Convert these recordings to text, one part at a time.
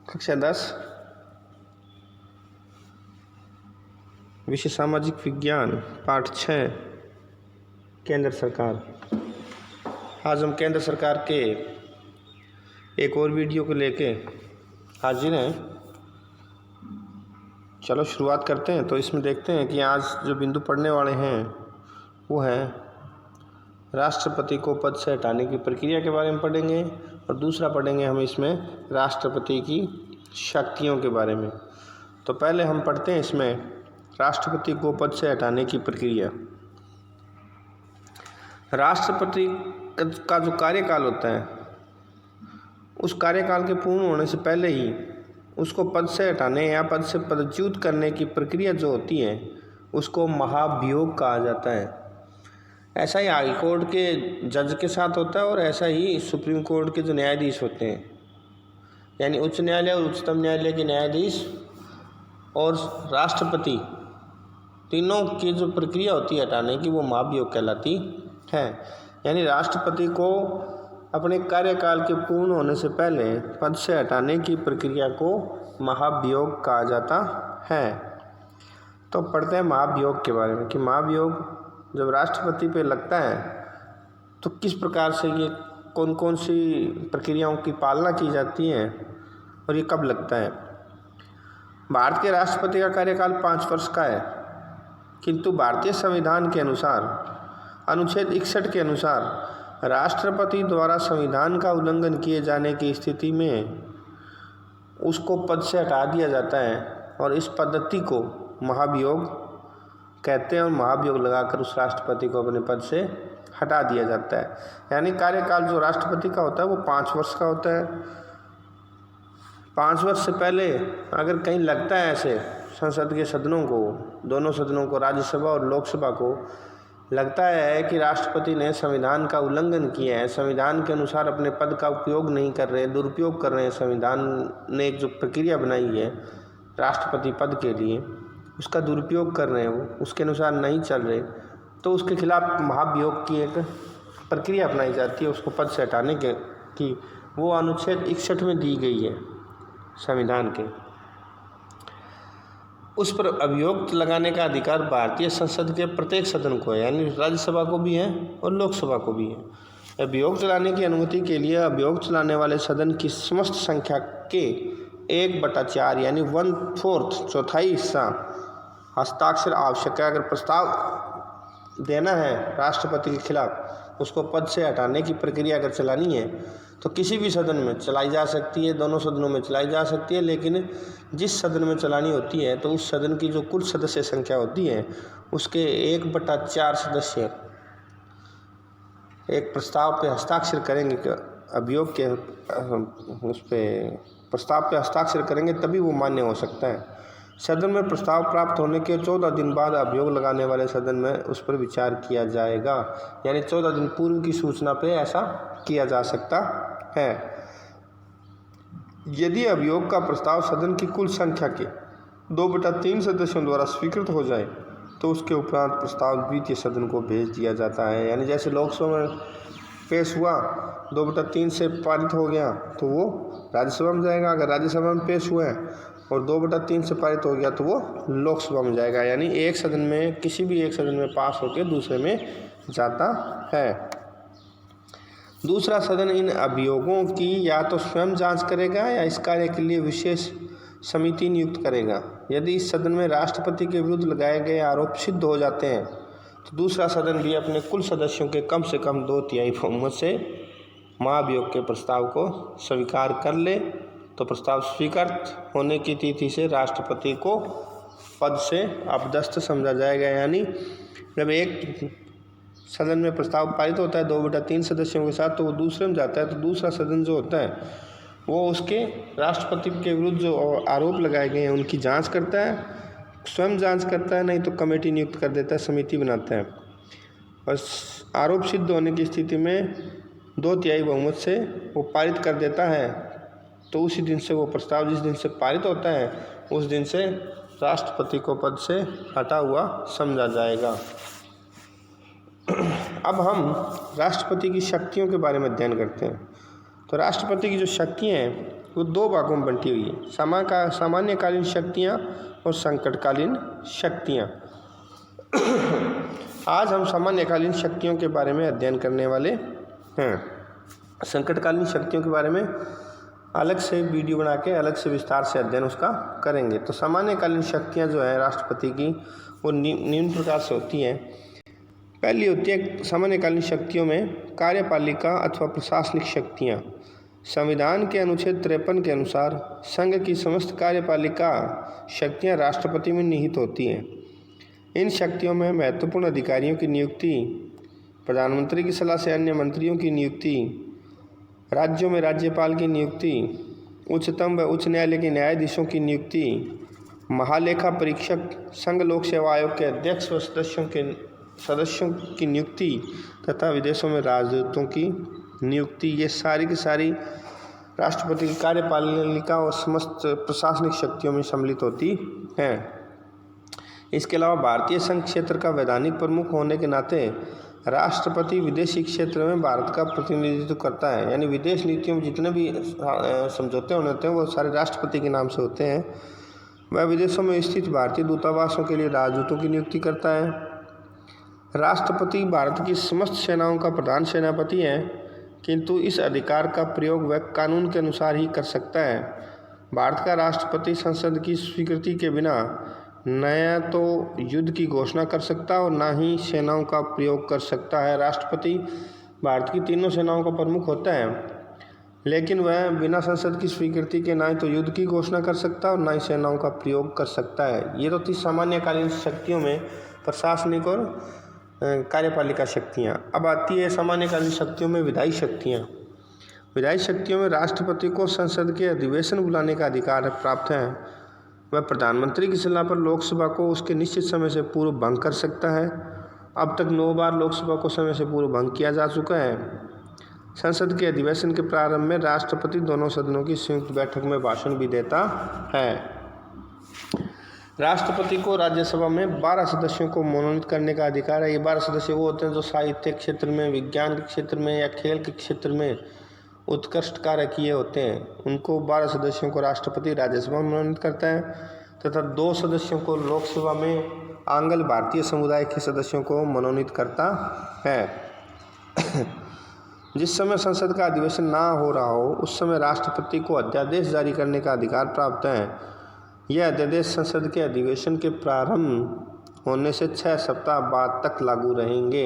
कक्षा 10 विषय सामाजिक विज्ञान पाठ 6 केंद्र सरकार। आज हम केंद्र सरकार के एक और वीडियो को लेके हाजिर हैं। चलो शुरुआत करते हैं। तो इसमें देखते हैं कि आज जो बिंदु पढ़ने वाले हैं वो है राष्ट्रपति को पद से हटाने की प्रक्रिया के बारे में पढ़ेंगे और दूसरा पढ़ेंगे हम इसमें राष्ट्रपति की शक्तियों के बारे में। तो पहले हम पढ़ते हैं इसमें राष्ट्रपति को पद से हटाने की प्रक्रिया। राष्ट्रपति का जो कार्यकाल होता है उस कार्यकाल के पूर्ण होने से पहले ही उसको पद से हटाने या पद से पदच्युत करने की प्रक्रिया जो होती है उसको महाभियोग कहा जाता है। ऐसा ही हाई कोर्ट के जज के साथ होता है और ऐसा ही सुप्रीम कोर्ट के जो न्यायाधीश होते हैं, यानी उच्च न्यायालय और उच्चतम न्यायालय के न्यायाधीश और राष्ट्रपति, तीनों की जो प्रक्रिया होती है हटाने की वो महाभियोग कहलाती है। यानी राष्ट्रपति को अपने कार्यकाल के पूर्ण होने से पहले पद से हटाने की प्रक्रिया को महाभियोग कहा जाता है। तो पढ़ते हैं महाभियोग के बारे में कि महाभियोग जब राष्ट्रपति पे लगता है तो किस प्रकार से ये कौन कौन सी प्रक्रियाओं की पालना की जाती है और ये कब लगता है। भारत के राष्ट्रपति का कार्यकाल 5 वर्ष का है, किंतु भारतीय संविधान के अनुसार अनुच्छेद 61 के अनुसार राष्ट्रपति द्वारा संविधान का उल्लंघन किए जाने की स्थिति में उसको पद से हटा दिया जाता है और इस पद्धति को महाभियोग कहते हैं और महाभियोग लगाकर उस राष्ट्रपति को अपने पद से हटा दिया जाता है। यानी कार्यकाल जो राष्ट्रपति का होता है वो 5 वर्ष का होता है। 5 वर्ष से पहले अगर कहीं लगता है ऐसे संसद के सदनों को, दोनों सदनों को, राज्यसभा और लोकसभा को, लगता है कि राष्ट्रपति ने संविधान का उल्लंघन किया है, संविधान के अनुसार अपने पद का उपयोग नहीं कर रहे, दुरुपयोग कर रहे हैं, संविधान ने एक जो प्रक्रिया बनाई है राष्ट्रपति पद के लिए उसका दुरुपयोग कर रहे हैं, वो उसके अनुसार नहीं चल रहे, तो उसके खिलाफ महाभियोग की एक प्रक्रिया अपनाई जाती है उसको पद से हटाने के की। वो अनुच्छेद 61 में दी गई है संविधान के। उस पर अभियोग लगाने का अधिकार भारतीय संसद के प्रत्येक सदन को है, यानी राज्यसभा को भी है और लोकसभा को भी है। अभियोग चलाने की अनुमति के लिए अभियोग चलाने वाले सदन की समस्त संख्या के 1/4 यानी 1/4 चौथाई हिस्सा हस्ताक्षर आवश्यक है। अगर प्रस्ताव देना है राष्ट्रपति के खिलाफ, उसको पद से हटाने की प्रक्रिया अगर चलानी है तो किसी भी सदन में चलाई जा सकती है, दोनों सदनों में चलाई जा सकती है, लेकिन जिस सदन में चलानी होती है तो उस सदन की जो कुल सदस्य संख्या होती है उसके 1/4 सदस्य एक प्रस्ताव पे हस्ताक्षर करेंगे, अभियोग के उस पर प्रस्ताव पे हस्ताक्षर करेंगे तभी वो मान्य हो सकता है। सदन में प्रस्ताव प्राप्त होने के 14 दिन बाद अभियोग लगाने वाले सदन में उस पर विचार किया जाएगा, यानी 14 दिन पूर्व की सूचना पे ऐसा किया जा सकता है। यदि अभियोग का प्रस्ताव सदन की कुल संख्या के 2/3 सदस्यों द्वारा स्वीकृत हो जाए तो उसके उपरांत प्रस्ताव द्वितीय सदन को भेज दिया जाता है। यानी जैसे लोकसभा में पेश हुआ, 2/3 से पारित हो गया तो वो राज्यसभा में जाएगा, अगर राज्यसभा में पेश हुआ है और 2/3 से पारित हो गया तो वो लोकसभा में जाएगा। यानी एक सदन में, किसी भी एक सदन में पास होकर दूसरे में जाता है। दूसरा सदन इन अभियोगों की या तो स्वयं जांच करेगा या इस कार्य के लिए विशेष समिति नियुक्त करेगा। यदि इस सदन में राष्ट्रपति के विरुद्ध लगाए गए आरोप सिद्ध हो जाते हैं तो दूसरा सदन भी अपने कुल सदस्यों के कम से कम 2/3 बहुमत से महाभियोग के प्रस्ताव को स्वीकार कर ले तो प्रस्ताव स्वीकृत होने की तिथि से राष्ट्रपति को पद से अपदस्थ समझा जाएगा। यानी जब एक सदन में प्रस्ताव पारित होता है 2/3 सदस्यों के साथ तो वो दूसरे में जाता है, तो दूसरा सदन जो होता है वो उसके राष्ट्रपति के विरुद्ध जो आरोप लगाए गए हैं उनकी जांच करता है, स्वयं जांच करता है, नहीं तो कमेटी नियुक्त कर देता है, समिति बनाता है। और आरोप सिद्ध होने की स्थिति में 2/3 बहुमत से वो पारित कर देता है तो उसी दिन से वो प्रस्ताव जिस दिन से पारित होता है उस दिन से राष्ट्रपति को पद से हटा हुआ समझा जाएगा। अब हम राष्ट्रपति की शक्तियों के बारे में अध्ययन करते हैं। तो राष्ट्रपति की जो शक्तियाँ हैं वो दो भागों में बंटी हुई है, सामान्यकालीन शक्तियाँ और संकटकालीन शक्तियाँ। आज हम सामान्यकालीन शक्तियों के बारे में अध्ययन करने वाले हैं। संकटकालीन शक्तियों के बारे में अलग से वीडियो बना के अलग से विस्तार से अध्ययन उसका करेंगे। तो सामान्यकालीन शक्तियाँ जो है राष्ट्रपति की, वो निम्न प्रकार से होती हैं। पहली होती है सामान्यकालीन शक्तियों में कार्यपालिका अथवा प्रशासनिक शक्तियाँ। संविधान के अनुच्छेद 53 के अनुसार संघ की समस्त कार्यपालिका शक्तियाँ राष्ट्रपति में निहित होती हैं। इन शक्तियों में महत्वपूर्ण अधिकारियों की नियुक्ति, प्रधानमंत्री की सलाह से अन्य मंत्रियों की नियुक्ति, राज्यों में राज्यपाल की नियुक्ति, उच्चतम व उच्च न्यायालय के न्यायाधीशों की नियुक्ति, महालेखा परीक्षक, संघ लोक सेवा आयोग के अध्यक्ष व सदस्यों की नियुक्ति तथा विदेशों में राजदूतों की नियुक्ति, ये सारी की सारी राष्ट्रपति की कार्यपालिका और समस्त प्रशासनिक शक्तियों में सम्मिलित होती हैं। इसके अलावा भारतीय संघ क्षेत्र का वैधानिक प्रमुख होने के नाते राष्ट्रपति विदेशी क्षेत्र में भारत का प्रतिनिधित्व करता है। यानी विदेश नीतियों में जितने भी समझौते होते हैं वो सारे राष्ट्रपति के नाम से होते हैं। वह विदेशों में स्थित भारतीय दूतावासों के लिए राजदूतों की नियुक्ति करता है। राष्ट्रपति भारत की समस्त सेनाओं का प्रधान सेनापति है, किंतु इस अधिकार का प्रयोग वह कानून के अनुसार ही कर सकता है। भारत का राष्ट्रपति संसद की स्वीकृति के बिना न तो युद्ध की घोषणा कर सकता और न ही सेनाओं का प्रयोग कर सकता है। राष्ट्रपति भारत की तीनों सेनाओं का प्रमुख होता है, लेकिन वह बिना संसद की स्वीकृति के न तो युद्ध की घोषणा कर सकता और न ही सेनाओं का प्रयोग कर सकता है। ये तो थी सामान्यकालीन शक्तियों में प्रशासनिक और कार्यपालिका शक्तियाँ। अब आती है सामान्यकालीन शक्तियों में विधायी शक्तियाँ। विधायी शक्तियों में राष्ट्रपति को संसद के अधिवेशन बुलाने का अधिकार प्राप्त है। वह प्रधानमंत्री की सलाह पर लोकसभा को उसके निश्चित समय से पूर्व भंग कर सकता है। अब तक 9 बार लोकसभा को समय से पूर्व भंग किया जा चुका है। संसद के अधिवेशन के प्रारंभ में राष्ट्रपति दोनों सदनों की संयुक्त बैठक में भाषण भी देता है। राष्ट्रपति को राज्यसभा में 12 सदस्यों को मनोनीत करने का अधिकार है। ये 12 सदस्य वो होते हैं जो साहित्य के क्षेत्र में, विज्ञान के क्षेत्र में या खेल के क्षेत्र में उत्कृष्ट कार्य किए होते हैं। उनको 12 सदस्यों को राष्ट्रपति राज्यसभा में मनोनीत करता है तथा 2 सदस्यों को लोकसभा में आंग्ल भारतीय समुदाय के सदस्यों को मनोनीत करता है। जिस समय संसद का अधिवेशन ना हो रहा हो उस समय राष्ट्रपति को अध्यादेश जारी करने का अधिकार प्राप्त है। यह अध्यादेश संसद के अधिवेशन के प्रारंभ होने से 6 सप्ताह बाद तक लागू रहेंगे।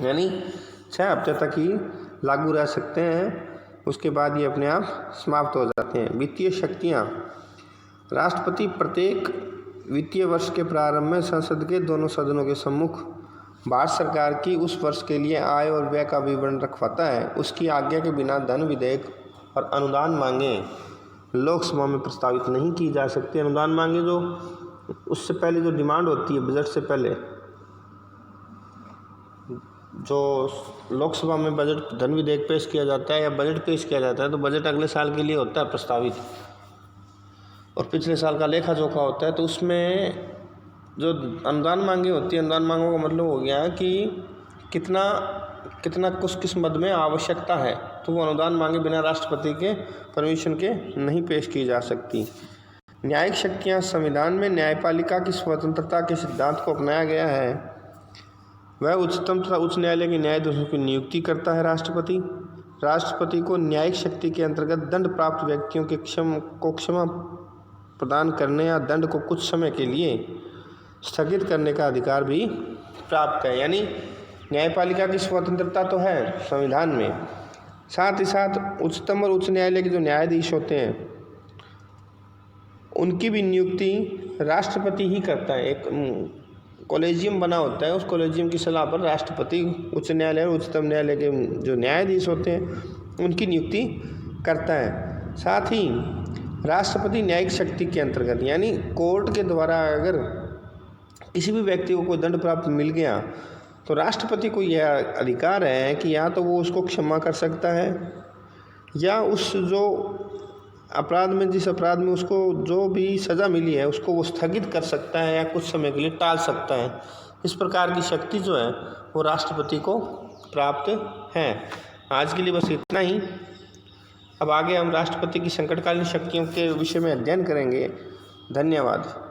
यानी 6 हफ्ते तक ही लागू रह सकते हैं, उसके बाद ये अपने आप समाप्त हो जाते हैं। वित्तीय शक्तियाँ। राष्ट्रपति प्रत्येक वित्तीय वर्ष के प्रारंभ में संसद के दोनों सदनों के सम्मुख भारत सरकार की उस वर्ष के लिए आय और व्यय का विवरण रखवाता है। उसकी आज्ञा के बिना धन विधेयक और अनुदान मांगे लोकसभा में प्रस्तावित नहीं की जा सकती। अनुदान मांगे जो उससे पहले जो डिमांड होती है, बजट से पहले जो लोकसभा में बजट धन विधेयक पेश किया जाता है या बजट पेश किया जाता है, तो बजट अगले साल के लिए होता है प्रस्तावित, और पिछले साल का लेखा जोखा होता है। तो उसमें जो अनुदान मांगे होती है, अनुदान मांगों का मतलब हो गया कि कितना किस मद में आवश्यकता है, तो वो अनुदान मांगे बिना राष्ट्रपति के परमिशन के नहीं पेश की जा सकती। न्यायिक शक्तियाँ। संविधान में न्यायपालिका की स्वतंत्रता के सिद्धांत को अपनाया गया है। वह उच्चतम तथा उच्च न्यायालय के न्यायाधीशों की नियुक्ति करता है। राष्ट्रपति को न्यायिक शक्ति के अंतर्गत दंड प्राप्त व्यक्तियों के क्षमा प्रदान करने या दंड को कुछ समय के लिए स्थगित करने का अधिकार भी प्राप्त है। यानी न्यायपालिका की स्वतंत्रता तो है संविधान में, साथ ही साथ उच्चतम और उच्च न्यायालय के जो न्यायाधीश होते हैं उनकी भी नियुक्ति राष्ट्रपति ही करता है। एक कॉलेजियम बना होता है, उस कॉलेजियम की सलाह पर राष्ट्रपति उच्च न्यायालय और उच्चतम न्यायालय के जो न्यायाधीश होते हैं उनकी नियुक्ति करता है। साथ ही राष्ट्रपति न्यायिक शक्ति के अंतर्गत, यानी कोर्ट के द्वारा अगर किसी भी व्यक्ति को कोई दंड प्राप्त मिल गया तो राष्ट्रपति को यह अधिकार है कि या तो वो उसको क्षमा कर सकता है या उस जो अपराध में जिस अपराध में उसको जो भी सज़ा मिली है उसको वो स्थगित कर सकता है या कुछ समय के लिए टाल सकता है। इस प्रकार की शक्ति जो है वो राष्ट्रपति को प्राप्त है। आज के लिए बस इतना ही। अब आगे हम राष्ट्रपति की संकटकालीन शक्तियों के विषय में अध्ययन करेंगे। धन्यवाद।